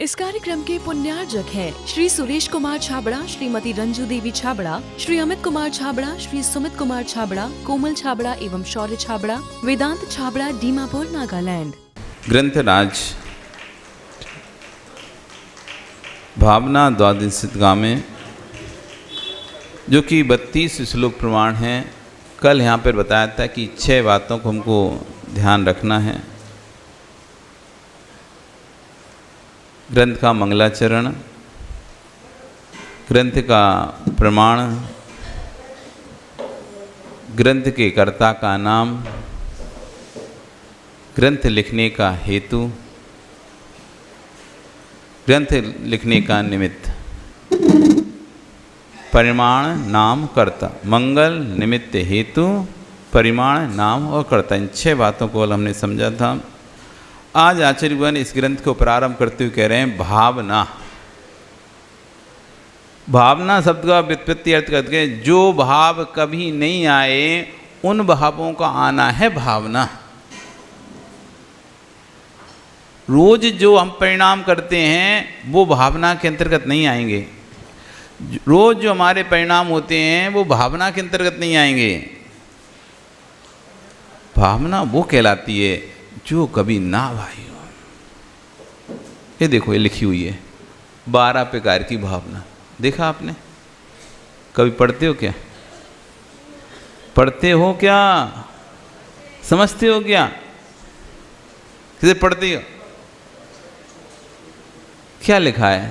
इस कार्यक्रम के पुण्यार्जक हैं श्री सुरेश कुमार छाबड़ा, श्रीमती रंजू देवी छाबड़ा, श्री अमित कुमार छाबड़ा, श्री सुमित कुमार छाबड़ा, कोमल छाबड़ा एवं शौर्य छाबड़ा, वेदांत छाबड़ा, दीमापुर, नागालैंड। ग्रंथराज भावना द्वादशित गामे जो कि 32 श्लोक प्रमाण हैं। कल यहाँ पर बताया था कि 6 बातों को हमको ध्यान रखना है। ग्रंथ का मंगलाचरण, ग्रंथ का प्रमाण, ग्रंथ के कर्ता का नाम, ग्रंथ लिखने का हेतु, ग्रंथ लिखने का निमित्त, परिमाण, नाम, कर्ता। मंगल, निमित्त, हेतु, परिमाण, नाम और कर्ता, इन 6 बातों को हमने समझा था। आज आचार्यगण इस ग्रंथ को प्रारंभ करते हुए कह रहे हैं भावना। भावना शब्द का व्युत्पत्ति अर्थ करते हैं जो भाव कभी नहीं आए उन भावों का आना है भावना। रोज जो हम परिणाम करते हैं वो भावना के अंतर्गत नहीं आएंगे। रोज जो हमारे परिणाम होते हैं वो भावना के अंतर्गत नहीं आएंगे। भावना वो कहलाती है जो कभी ना भाई हो। ये देखो, ये लिखी हुई है 12 प्रकार की भावना। देखा आपने? कभी पढ़ते हो क्या? पढ़ते हो क्या? समझते हो क्या? किसे पढ़ते हो? क्या लिखा है?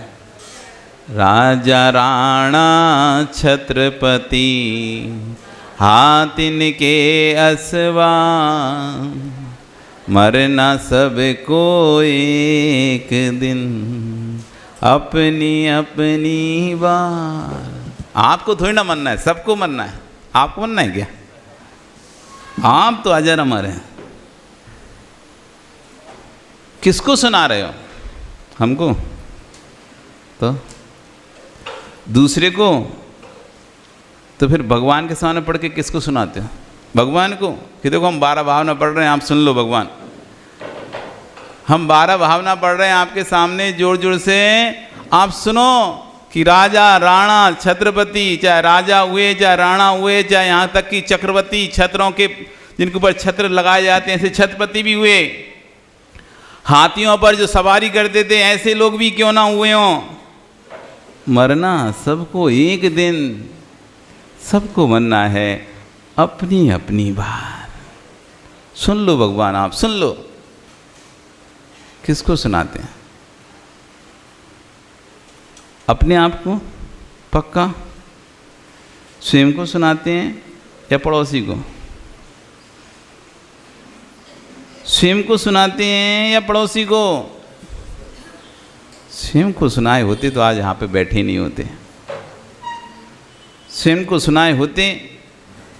राजा राणा छत्रपति हाथिन के असवा, मरना सबको एक दिन अपनी अपनी बार। आपको थोड़ी ना मरना है, सबको मरना है। आपको मरना है क्या? आप तो अजर अमर हैं। किसको सुना रहे हो? हमको? तो दूसरे को? तो फिर भगवान के सामने पढ़ के किसको सुनाते हो? भगवान को। कि देखो हम 12 भावना पढ़ रहे हैं, आप सुन लो भगवान। हम 12 भावना पढ़ रहे हैं आपके सामने जोर जोर से, आप सुनो कि राजा राणा छत्रपति, चाहे राजा हुए चाहे राणा हुए, चाहे यहाँ तक कि चक्रवर्ती, छत्रों के जिनके ऊपर छत्र लगाए जाते हैं ऐसे छत्रपति भी हुए। हाथियों पर जो सवारी करते थे ऐसे लोग भी क्यों ना हुए हों। मरना सबको एक दिन, सबको मरना है अपनी अपनी बार। सुन लो भगवान, आप सुन लो। किसको सुनाते हैं? अपने आप को पक्का? स्वयं को सुनाते हैं या पड़ोसी को? स्वयं को सुनाते हैं या पड़ोसी को? स्वयं को सुनाए होते तो आज यहाँ पे बैठे नहीं होते। स्वयं को सुनाए होते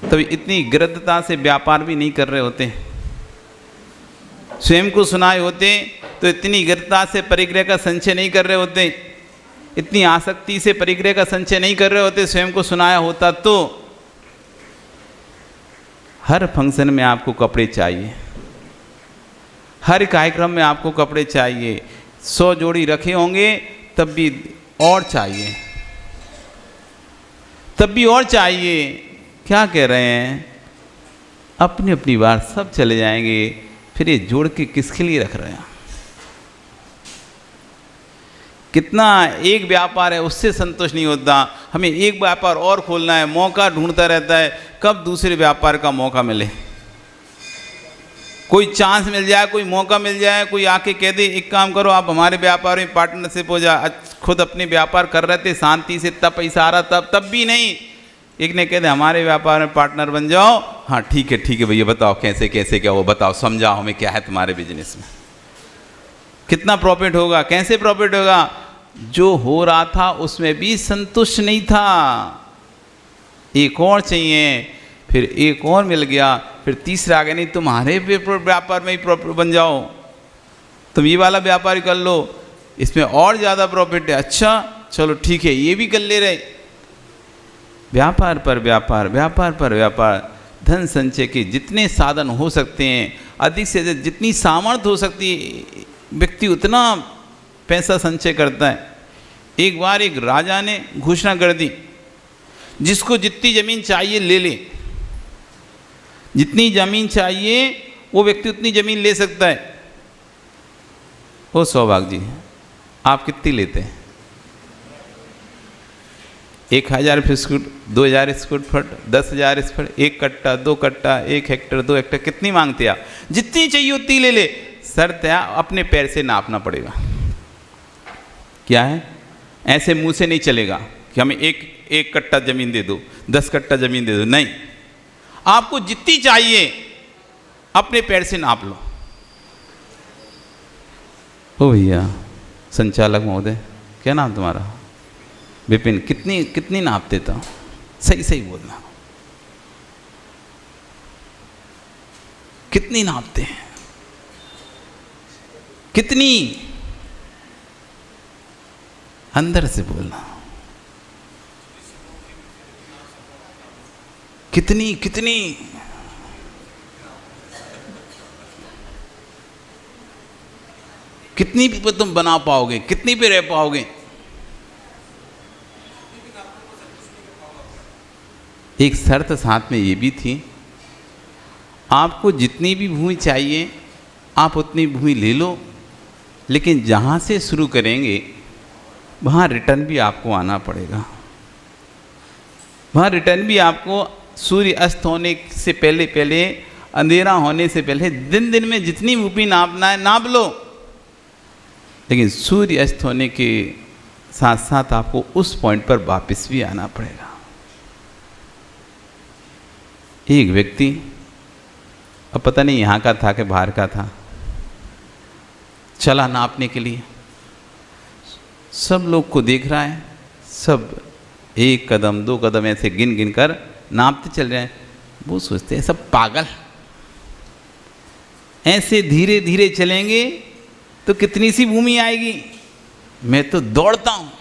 तभी इतनी गृद्धता से व्यापार भी नहीं कर रहे होते। स्वयं को सुनाए होते तो इतनी गृद्धता से परिग्रह का संचय नहीं कर रहे होते, इतनी आसक्ति से परिग्रह का संचय नहीं कर रहे होते। स्वयं को सुनाया होता तो हर फंक्शन में आपको कपड़े चाहिए, हर कार्यक्रम में आपको कपड़े चाहिए। 100 जोड़ी रखे होंगे तब भी और चाहिए, तब भी और चाहिए। क्या कह रहे हैं? अपनी अपनी बार सब चले जाएंगे, फिर ये जोड़ के किसके लिए रख रहे हैं? कितना एक व्यापार है उससे संतोष नहीं होता, हमें एक व्यापार और खोलना है। मौका ढूंढता रहता है कब दूसरे व्यापार का मौका मिले, कोई चांस मिल जाए, कोई मौका मिल जाए, कोई आके कह दे एक काम करो आप हमारे व्यापार में पार्टनरशिप हो जा। खुद अपने व्यापार कर रहे थे शांति से, तब पैसा आ रहा, तब भी नहीं। एक ने कह दे हमारे व्यापार में पार्टनर बन जाओ। हाँ ठीक है भैया, बताओ कैसे कैसे क्या वो बताओ, समझाओ हमें क्या है तुम्हारे बिजनेस में, कितना प्रॉफिट होगा, कैसे प्रॉफिट होगा। जो हो रहा था उसमें भी संतुष्ट नहीं था, एक और चाहिए, फिर एक और मिल गया, फिर तीसरा आ गया, नहीं तुम्हारे व्यापार में ही प्रॉफिट बन जाओ, तुम ये वाला व्यापार कर लो, इसमें और ज़्यादा प्रॉफिट है। अच्छा चलो ठीक है, ये भी कर ले रहे। व्यापार पर व्यापार, व्यापार पर व्यापार। धन संचय के जितने साधन हो सकते हैं, अधिक से अधिक जितनी सामर्थ्य हो सकती है, व्यक्ति उतना पैसा संचय करता है। एक बार एक राजा ने घोषणा कर दी, जिसको जितनी ज़मीन चाहिए ले ले, जितनी ज़मीन चाहिए वो व्यक्ति उतनी ज़मीन ले सकता है। ओ सौभाग्य जी, आप कितनी लेते हैं? 1000 फुट, 2000 स्क्वायर फुट, 10,000 स्क्वायर, 1 कट्टा, 2 कट्टा, 1 हेक्टर, 2 हेक्टर, कितनी मांगते आप? जितनी चाहिए उतनी ले ले। शर्त है अपने पैर से नापना पड़ेगा। क्या है? ऐसे मुंह से नहीं चलेगा कि हमें एक कट्टा ज़मीन दे दो, 10 कट्टा ज़मीन दे दो, नहीं। आपको जितनी चाहिए अपने पैर से नाप लो। ओ भैया संचालक महोदय, क्या नाम तुम्हारा? विपिन। कितनी नाप देता? सही सही बोलना, कितनी नापते हैं? कितनी? अंदर से बोलना, कितनी कितनी? कितनी पे तुम बना पाओगे? कितनी पे रह पाओगे? एक शर्त साथ में ये भी थी, आपको जितनी भी भूमि चाहिए आप उतनी भूमि ले लो, लेकिन जहाँ से शुरू करेंगे वहाँ रिटर्न भी आपको आना पड़ेगा। वहाँ रिटर्न भी आपको सूर्य अस्त होने से पहले पहले, अंधेरा होने से पहले, दिन में जितनी भूमि नापना है नाप लो, लेकिन सूर्य अस्त होने के साथ साथ आपको उस पॉइंट पर वापस भी आना पड़ेगा। एक व्यक्ति, अब पता नहीं यहाँ का था कि बाहर का था, चला नापने के लिए, सब लोग को देख रहा है, सब 1 कदम 2 कदम ऐसे गिन गिन कर नापते चल रहे हैं। वो सोचते हैं सब पागल, ऐसे धीरे धीरे चलेंगे तो कितनी सी भूमि आएगी। मैं तो दौड़ता हूँ,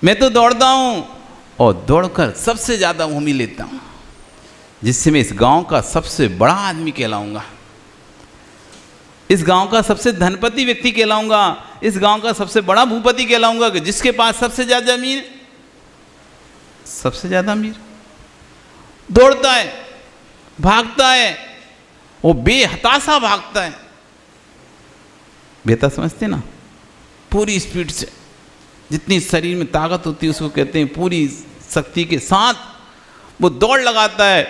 मैं तो दौड़ता हूँ और दौड़कर सबसे ज़्यादा भूमि लेता हूँ, जिससे मैं इस गांव का सबसे बड़ा आदमी कहलाऊंगा, इस गांव का सबसे धनपति व्यक्ति कहलाऊंगा, इस गांव का सबसे बड़ा भूपति कहलाऊंगा, कि जिसके पास सबसे ज़्यादा जमीन, सबसे ज़्यादा अमीर। दौड़ता है, भागता है, वो बेहताशा भागता है। बेहता समझते ना? पूरी स्पीड से, जितनी शरीर में ताकत होती है उसको कहते हैं पूरी शक्ति के साथ वो दौड़ लगाता है,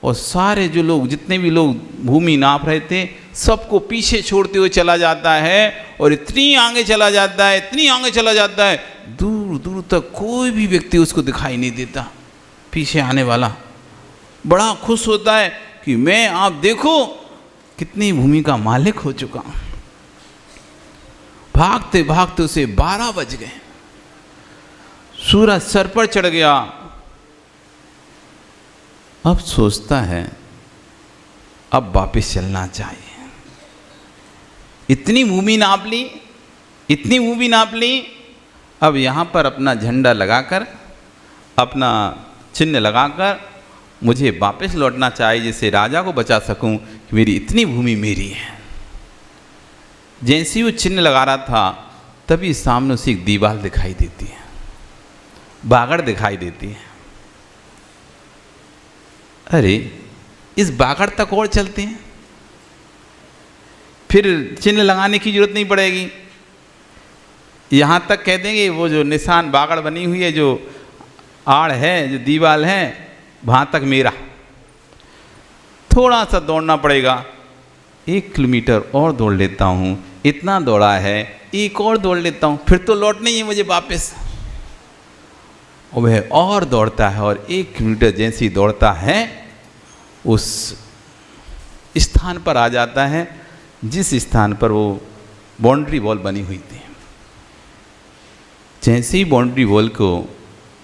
और सारे जो लोग, जितने भी लोग भूमि नाप रहे थे, सबको पीछे छोड़ते हुए चला जाता है, और इतनी आगे चला जाता है, इतनी आगे चला जाता है, दूर दूर तक कोई भी व्यक्ति उसको दिखाई नहीं देता। पीछे आने वाला बड़ा खुश होता है कि मैं, आप देखो कितनी भूमि का मालिक हो चुका हूं। भागते भागते उसे 12 बज गए, सूरज सर पर चढ़ गया। अब सोचता है अब वापस चलना चाहिए। इतनी भूमि नाप ली, इतनी भूमि नाप ली, अब यहाँ पर अपना झंडा लगाकर, अपना चिन्ह लगाकर मुझे वापस लौटना चाहिए, जिससे राजा को बचा सकूं कि मेरी इतनी भूमि मेरी है। जैसे ही वो चिन्ह लगा रहा था, तभी सामने उसे एक दीवार दिखाई देती है, बागड़ दिखाई देती है। अरे इस बागड़ तक और चलते हैं, फिर चिन्ह लगाने की जरूरत नहीं पड़ेगी। यहाँ तक कह देंगे वो जो निशान बागड़ बनी हुई है, जो आड़ है, जो दीवार है, वहाँ तक मेरा। थोड़ा सा दौड़ना पड़ेगा, 1 किलोमीटर और दौड़ लेता हूँ, इतना दौड़ा है, एक और दौड़ लेता हूँ, फिर तो लौटना ही है मुझे वापस। और वह और दौड़ता है, और 1 किलोमीटर जैसे ही दौड़ता है उस स्थान पर आ जाता है जिस स्थान पर वो बाउंड्री वॉल बनी हुई थी। जैसे ही बाउंड्री वॉल को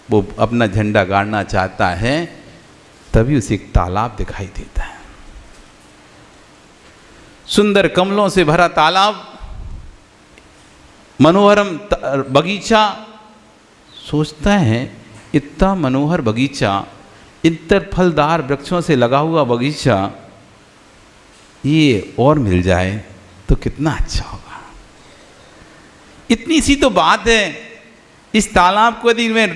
वो अपना झंडा गाड़ना चाहता है, तभी उसे एक तालाब दिखाई देता है, सुंदर कमलों से भरा तालाब, मनोहरम बगीचा। सोचता है इतना मनोहर बगीचा, इतर फलदार वृक्षों से लगा हुआ बगीचा, ये और मिल जाए तो कितना अच्छा होगा। इतनी सी तो बात है, इस तालाब को यदि मैं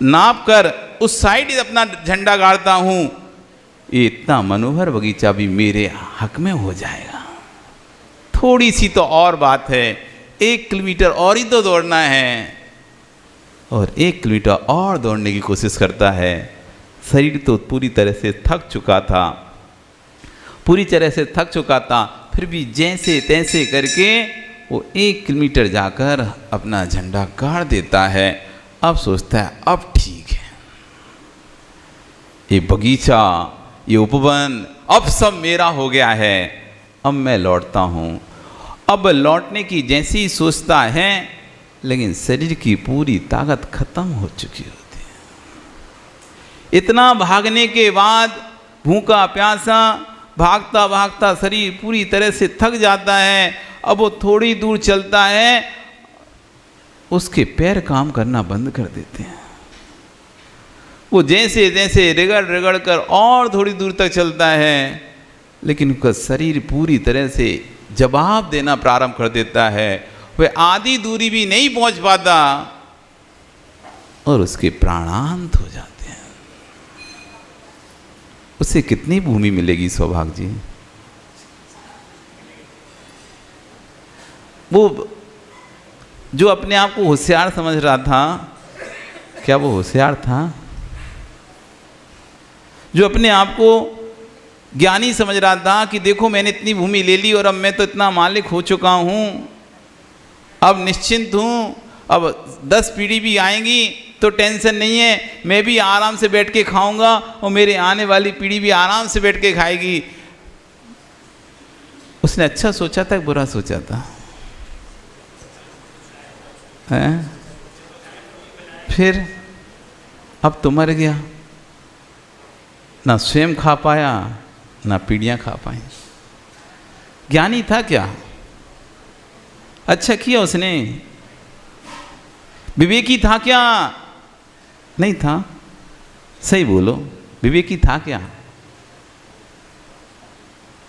नाप कर उस साइड अपना झंडा गाड़ता हूँ, ये इतना मनोहर बगीचा भी मेरे हक में हो जाएगा। थोड़ी सी तो और बात है, 1 किलोमीटर और ही तो दौड़ना है। और 1 किलोमीटर और दौड़ने की कोशिश करता है। शरीर तो पूरी तरह से थक चुका था, पूरी तरह से थक चुका था, फिर भी जैसे तैसे करके वो 1 किलोमीटर जाकर अपना झंडा गाड़ देता है। अब सोचता है अब ठीक है, ये बगीचा, ये उपवन अब सब मेरा हो गया है, अब मैं लौटता हूँ। अब लौटने की जैसे ही सोचता है, लेकिन शरीर की पूरी ताकत खत्म हो चुकी होती है। इतना भागने के बाद भूखा प्यासा भागता भागता शरीर पूरी तरह से थक जाता है। अब वो थोड़ी दूर चलता है, उसके पैर काम करना बंद कर देते हैं। वो जैसे जैसे रगड़ रगड़ कर और थोड़ी दूर तक चलता है, लेकिन उसका शरीर पूरी तरह से जवाब देना प्रारंभ कर देता है। वह आधी दूरी भी नहीं पहुंच पाता और उसके प्राणांत हो जाते हैं। उसे कितनी भूमि मिलेगी सौभाग्य जी? वो जो अपने आप को होशियार समझ रहा था, क्या वो होशियार था? जो अपने आप को ज्ञानी समझ रहा था कि देखो मैंने इतनी भूमि ले ली और अब मैं तो इतना मालिक हो चुका हूँ, अब निश्चिंत हूँ, अब 10 पीढ़ी भी आएंगी तो टेंशन नहीं है, मैं भी आराम से बैठ के खाऊंगा और मेरे आने वाली पीढ़ी भी आराम से बैठ के खाएगी। उसने अच्छा सोचा था कि बुरा सोचा था? है? फिर अब तो मर गया, ना स्वयं खा पाया ना पीढ़ियां खा पाई। ज्ञानी था क्या? अच्छा किया उसने। विवेकी था क्या? नहीं था। सही बोलो, विवेकी था क्या?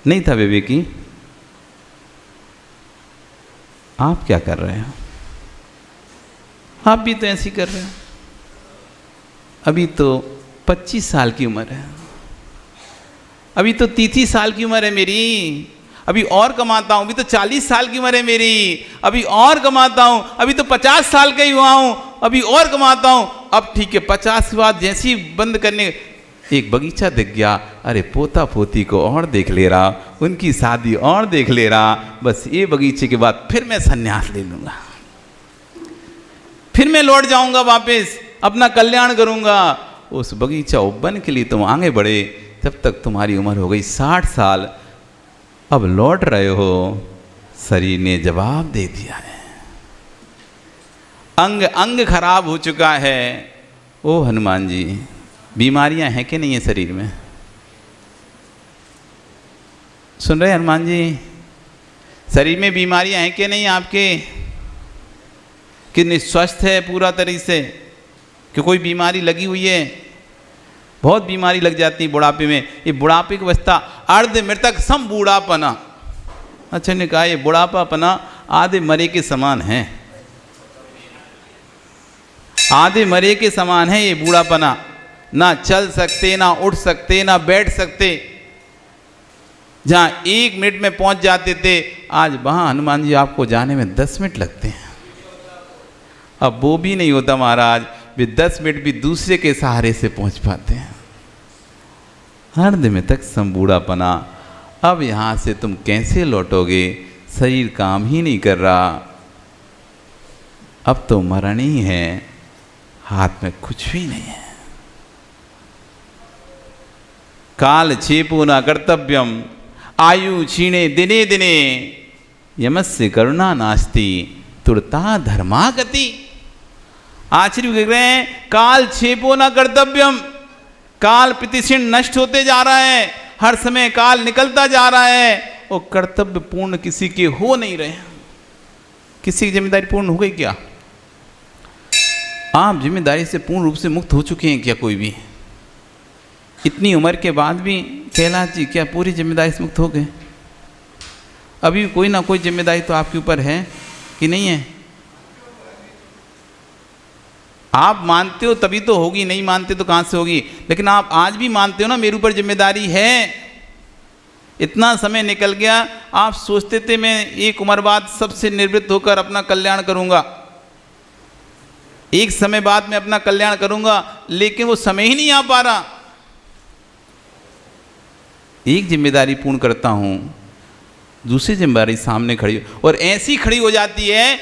नहीं था विवेकी। आप क्या कर रहे हो? आप भी तो ऐसे ही कर रहे हो। अभी तो 25 साल की उम्र है, अभी तो 33 साल की उम्र है मेरी, अभी और कमाता हूँ, अभी तो 40 साल की उम्र है मेरी, अभी और कमाता हूँ, अभी तो 50 साल का ही हुआ हूँ, अभी और कमाता हूँ। अब ठीक है, 50 के बाद जैसे ही बंद करने, एक बगीचा दिख गया, अरे पोता पोती को और देख ले रहा, उनकी शादी और देख ले रहा, बस ये बगीचे के बाद फिर मैं संन्यास ले लूँगा, फिर मैं लौट जाऊँगा वापस, अपना कल्याण करूँगा। उस बगीचा उपवन के लिए तुम आगे बढ़े, जब तक तुम्हारी उम्र हो गई 60 साल, अब लौट रहे हो, शरीर ने जवाब दे दिया है, अंग अंग खराब हो चुका है। ओ हनुमान जी, बीमारियां हैं कि नहीं है शरीर में? सुन रहे हनुमान जी? शरीर में बीमारियां हैं कि नहीं आपके? कितने स्वस्थ है पूरा तरीके से कि कोई बीमारी लगी हुई है? बहुत बीमारी लग जाती है बुढ़ापे में। ये बुढ़ापे की अवस्था अर्ध मृतक सम बूढ़ापना। अच्छा ने कहा ये बुढ़ापापना आधे मरे के समान है, आधे मरे के समान है ये बूढ़ापना। ना चल सकते, ना उठ सकते, ना बैठ सकते। जहाँ 1 मिनट में पहुँच जाते थे, आज वहाँ हनुमान जी आपको जाने में 10 मिनट लगते हैं। अब वो भी नहीं होता महाराज, वे 10 मिनट भी दूसरे के सहारे से पहुंच पाते हैं। अर्ध में तक संबूढ़ापना। अब यहाँ से तुम कैसे लौटोगे? शरीर काम ही नहीं कर रहा, अब तो मरण ही है, हाथ में कुछ भी नहीं है। काल छेपो न कर्तव्यम आयु क्षीणे दिने दिने यमस्य करुणा नास्ति तुरता धर्मा गति। आश्चर्य कह रहे हैं, काल छेपो न कर्तव्यम, काल प्रतिक्षण नष्ट होते जा रहा है, हर समय काल निकलता जा रहा है और कर्तव्य पूर्ण किसी के हो नहीं रहे। किसी की जिम्मेदारी पूर्ण हो गई क्या? आप जिम्मेदारी से पूर्ण रूप से मुक्त हो चुके हैं क्या? कोई भी इतनी उम्र के बाद भी कैलाश जी क्या पूरी जिम्मेदारी से मुक्त हो गए? अभी कोई ना कोई जिम्मेदारी तो आपके ऊपर है कि नहीं है? आप मानते हो तभी तो होगी, नहीं मानते तो कहाँ से होगी। लेकिन आप आज भी मानते हो ना मेरे ऊपर जिम्मेदारी है। इतना समय निकल गया, आप सोचते थे मैं एक उम्र बाद सबसे निवृत्त होकर अपना कल्याण करूंगा, एक समय बाद मैं अपना कल्याण करूंगा, लेकिन वो समय ही नहीं आ पा रहा। एक जिम्मेदारी पूर्ण करता हूं, दूसरी जिम्मेदारी सामने खड़ी और ऐसी खड़ी हो जाती है,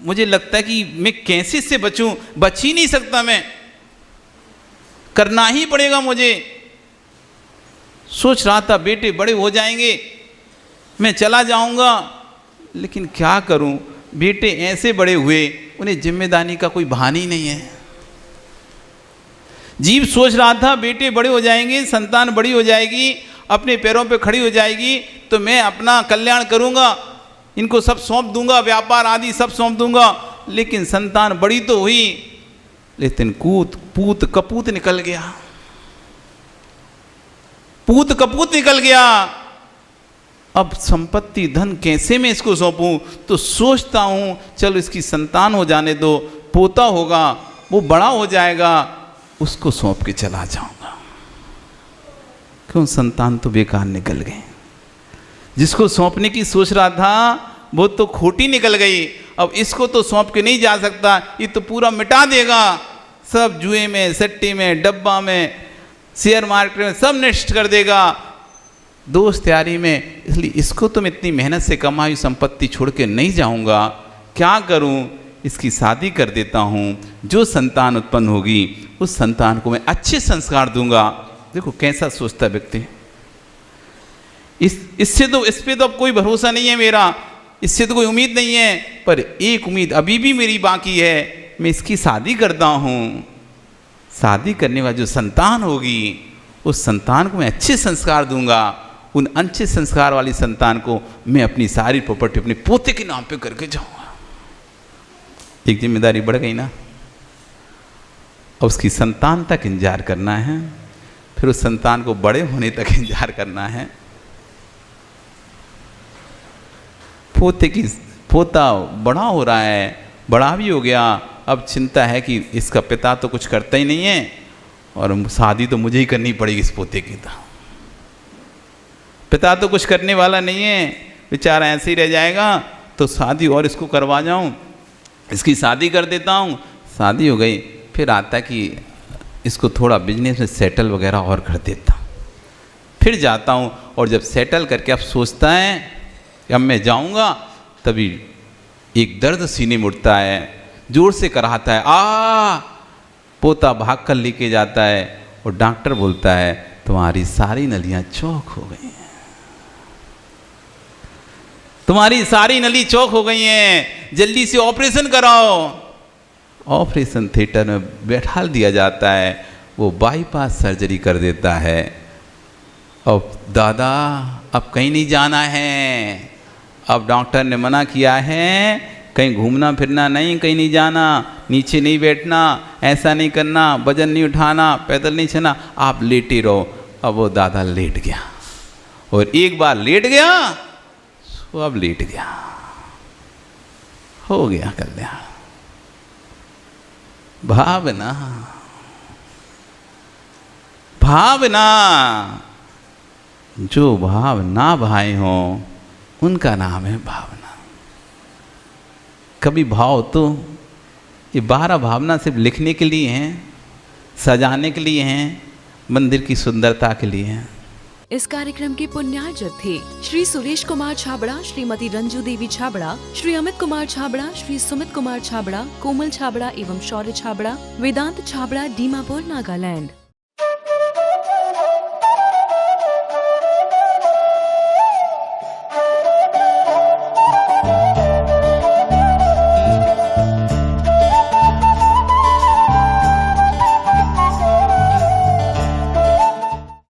मुझे लगता है कि मैं कैसे इससे बचूं। बच ही नहीं सकता मैं, करना ही पड़ेगा मुझे। सोच रहा था बेटे बड़े हो जाएंगे, मैं चला जाऊंगा, लेकिन क्या करूं, बेटे ऐसे बड़े हुए, उन्हें जिम्मेदारी का कोई भान ही नहीं है। जीव सोच रहा था बेटे बड़े हो जाएंगे, संतान बड़ी हो जाएगी, अपने पैरों पे खड़ी हो जाएगी, तो मैं अपना कल्याण करूंगा, इनको सब सौंप दूंगा, व्यापार आदि सब सौंप दूंगा। लेकिन संतान बड़ी तो हुई, लेकिन पूत कपूत निकल गया, पूत कपूत निकल गया। अब संपत्ति धन कैसे मैं इसको सौंपूं? तो सोचता हूं चलो इसकी संतान हो जाने दो, पोता होगा, वो बड़ा हो जाएगा, उसको सौंप के चला जाऊंगा। क्यों, संतान तो बेकार निकल गए। जिसको सौंपने की सोच रहा था वो तो खोटी निकल गई। अब इसको तो सौंप के नहीं जा सकता, ये तो पूरा मिटा देगा, सब जुए में, सट्टी में, डब्बा में, शेयर मार्केट में सब नष्ट कर देगा, दोस्त यारी में। इसलिए इसको तो मैं इतनी मेहनत से कमाई संपत्ति छोड़ के नहीं जाऊंगा। क्या करूं, इसकी शादी कर देता हूं, जो संतान उत्पन्न होगी उस संतान को मैं अच्छे संस्कार दूंगा। देखो कैसा सोचता व्यक्ति। इस पे तो अब कोई भरोसा नहीं है मेरा, इससे तो कोई उम्मीद नहीं है, पर एक उम्मीद अभी भी मेरी बाकी है, मैं इसकी शादी करता हूं। शादी करने वाली जो संतान होगी उस संतान को मैं अच्छे संस्कार दूंगा। उन अच्छे संस्कार वाली संतान को मैं अपनी सारी प्रॉपर्टी अपने पोते के नाम पे करके जाऊंगा। एक जिम्मेदारी बढ़ गई ना। और उसकी संतान तक इंतजार करना है, फिर उस संतान को बड़े होने तक इंतजार करना है। पोता बड़ा हो रहा है, बड़ा भी हो गया, अब चिंता है कि इसका पिता तो कुछ करता ही नहीं है और शादी तो मुझे ही करनी पड़ेगी इस पोते की। तो पिता तो कुछ करने वाला नहीं है, बेचारा ऐसे ही रह जाएगा, तो शादी और इसको करवा जाऊं, इसकी शादी कर देता हूं। शादी हो गई, फिर आता कि इसको थोड़ा बिजनेस में सेटल वगैरह और कर देता हूँ। फिर जाता हूँ और जब सेटल करके अब सोचता है कि अब मैं जाऊँगा, तभी एक दर्द सीने में उठता है, जोर से कराहता है, पोता भाग कर लेके जाता है और डॉक्टर बोलता है तुम्हारी सारी नलियाँ चौक हो गई हैं, तुम्हारी सारी नली चौक हो गई हैं, जल्दी से ऑपरेशन कराओ। ऑपरेशन थिएटर में बैठा दिया जाता है, वो बाईपास सर्जरी कर देता है। अब दादा अब कहीं नहीं जाना है, अब डॉक्टर ने मना किया है, कहीं घूमना फिरना नहीं, कहीं नहीं जाना, नीचे नहीं बैठना, ऐसा नहीं करना, वजन नहीं उठाना, पैदल नहीं चलना, आप लेटे रहो। अब वो दादा लेट गया, और एक बार लेट गया तो अब लेट गया, हो गया कल्याण। भावना, भावना, जो भाव ना भाए हों उनका नाम है भावना। कभी भाव तो ये 12 भावना सिर्फ लिखने के लिए हैं, सजाने के लिए हैं, मंदिर की सुंदरता के लिए हैं। इस कार्यक्रम के पुण्यार्जक थे श्री सुरेश कुमार छाबड़ा, श्रीमती रंजू देवी छाबड़ा, श्री अमित कुमार छाबड़ा, श्री सुमित कुमार छाबड़ा, कोमल छाबड़ा एवं शौर्य छाबड़ा, वेदांत छाबड़ा, दीमापुर, नागालैंड।